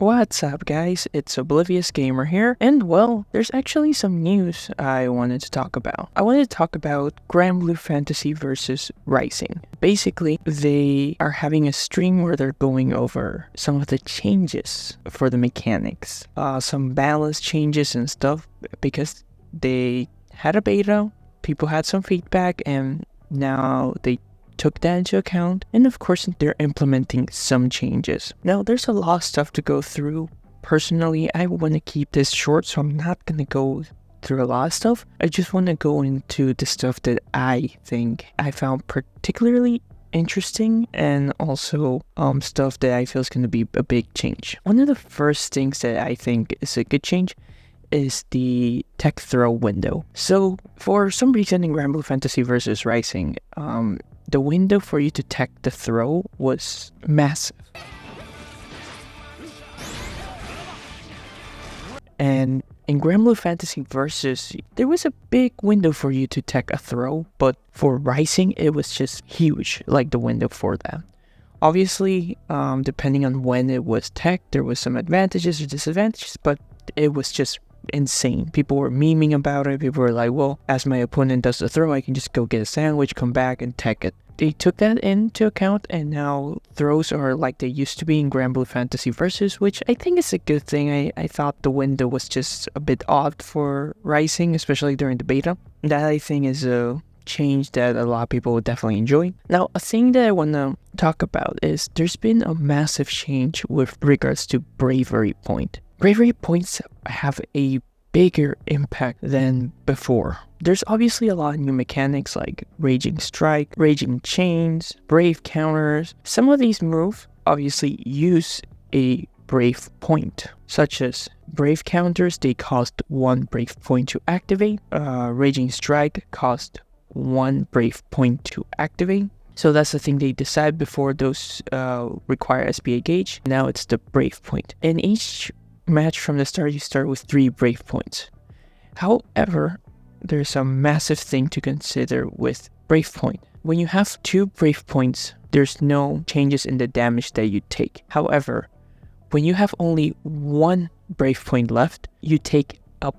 What's up guys, it's Oblivious Gamer here, and well, there's actually some news I wanted to talk about. I wanted to talk about Granblue Fantasy versus Rising. Basically, they are having a stream where they're going over some of the changes for the mechanics. Some balance changes and stuff, because they had a beta, people had some feedback, and now they took that into account, and of course they're implementing some changes. Now there's a lot of stuff to go through. Personally, I want to keep this short, so I'm not going to go through a lot of stuff. I just want to go into the stuff that I think I found particularly interesting, and also stuff that I feel is going to be a big change. One of the first things that I think is a good change is the tech throw window. So for some reason in Granblue Fantasy vs Rising, the window for you to tech the throw was massive. And in Granblue Fantasy Versus, there was a big window for you to tech a throw, but for Rising, it was just huge, like the window for that. Obviously, depending on when it was tech, there was some advantages or disadvantages, but it was just insane. People were memeing about it. People were like, well, as my opponent does the throw, I can just go get a sandwich, come back and tech it. They took that into account, and now throws are like they used to be in Granblue Fantasy Versus, which I think is a good thing. I thought the window was just a bit odd for Rising, especially during the beta. That I think is a change that a lot of people would definitely enjoy. Now, a thing that I want to talk about is there's been a massive change with regards to bravery point. Bravery points have a bigger impact than before. There's obviously a lot of new mechanics like Raging Strike, Raging Chains, Brave Counters. Some of these moves obviously use a Brave point, such as Brave Counters, they cost 1 Brave point to activate. Raging Strike cost 1 Brave point to activate. So that's the thing they decide before those require SPA gauge. Now it's the Brave point. In each match from the start, you start with 3 Brave points. However, there's a massive thing to consider with Brave point. When you have 2 Brave points, there's no changes in the damage that you take. However, when you have only 1 Brave point left, you take up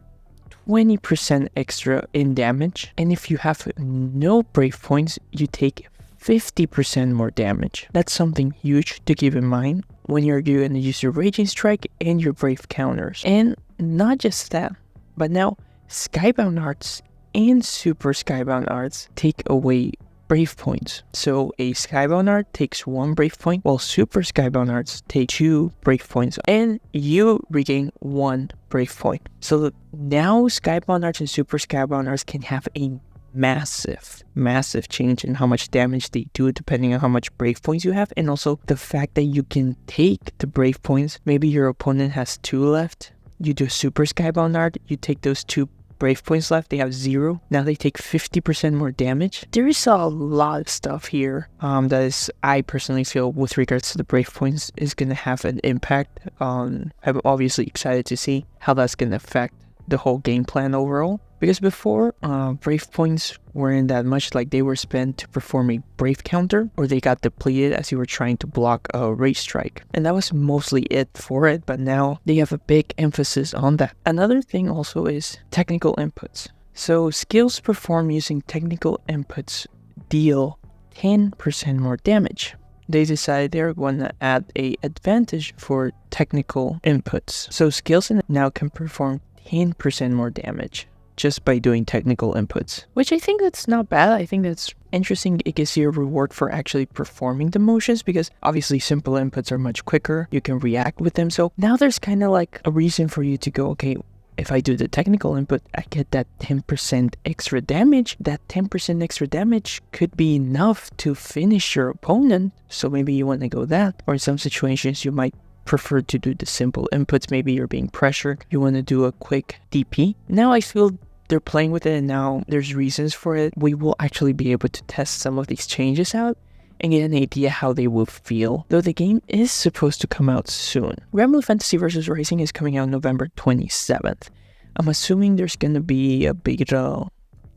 20% extra in damage. And if you have no Brave points, you take 50% more damage. That's something huge to keep in mind when you're going to use your Raging Strike and your Brave Counters. And not just that, but now Skybound Arts and Super Skybound Arts take away Brave points. So a Skybound Art takes 1 Brave point, while Super Skybound Arts take 2 Brave points, and you regain 1 Brave point. So now Skybound Arts and Super Skybound Arts can have a massive change in how much damage they do depending on how much Brave points you have, and also the fact that you can take the Brave points. Maybe your opponent has 2 left, you do Super Skybound Art, you take those 2 Brave points left, they have 0. Now they take 50% more damage. There is a lot of stuff here that is, I personally feel, with regards to the Brave points, is going to have an impact on. I'm obviously excited to see how that's going to affect the whole game plan overall. Because before, Brave points weren't that much, like they were spent to perform a Brave counter, or they got depleted as you were trying to block a Rage Strike. And that was mostly it for it, but now they have a big emphasis on that. Another thing also is technical inputs. So skills performed using technical inputs deal 10% more damage. They decided they're going to add a advantage for technical inputs. So skills now can perform 10% more damage just by doing technical inputs, which I think that's not bad. I think that's interesting. It gives you a reward for actually performing the motions, because obviously simple inputs are much quicker. You can react with them. So now there's kind of like a reason for you to go, okay, if I do the technical input, I get that 10% extra damage. That 10% extra damage could be enough to finish your opponent. So maybe you want to go that, or in some situations you might prefer to do the simple inputs. Maybe you're being pressured, you want to do a quick DP. Now I feel they're playing with it, and now there's reasons for it. We will actually be able to test some of these changes out and get an idea how they will feel, though the game is supposed to come out soon. Granblue Fantasy vs Rising is coming out November 27th. I'm assuming there's gonna be a beta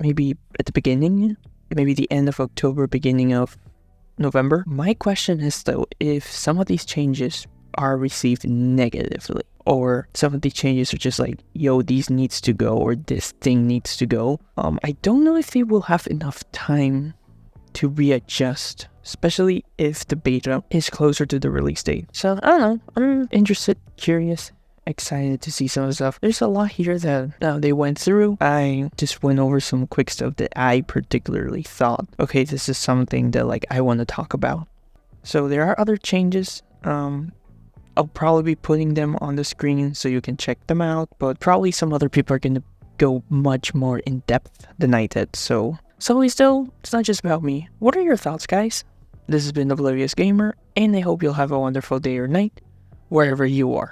maybe at the beginning, maybe the end of October, beginning of November. My question is though, if some of these changes are received negatively, or some of the changes are just like, yo, these needs to go, or this thing needs to go. I don't know if they will have enough time to readjust, especially if the beta is closer to the release date. So I don't know, I'm interested, curious, excited to see some of the stuff. There's a lot here that they went through. I just went over some quick stuff that I particularly thought, okay, this is something that like I want to talk about. So there are other changes. I'll probably be putting them on the screen so you can check them out, but probably some other people are going to go much more in depth than I did. So still, it's not just about me. What are your thoughts, guys? This has been Oblivious Gamer, and I hope you'll have a wonderful day or night, wherever you are.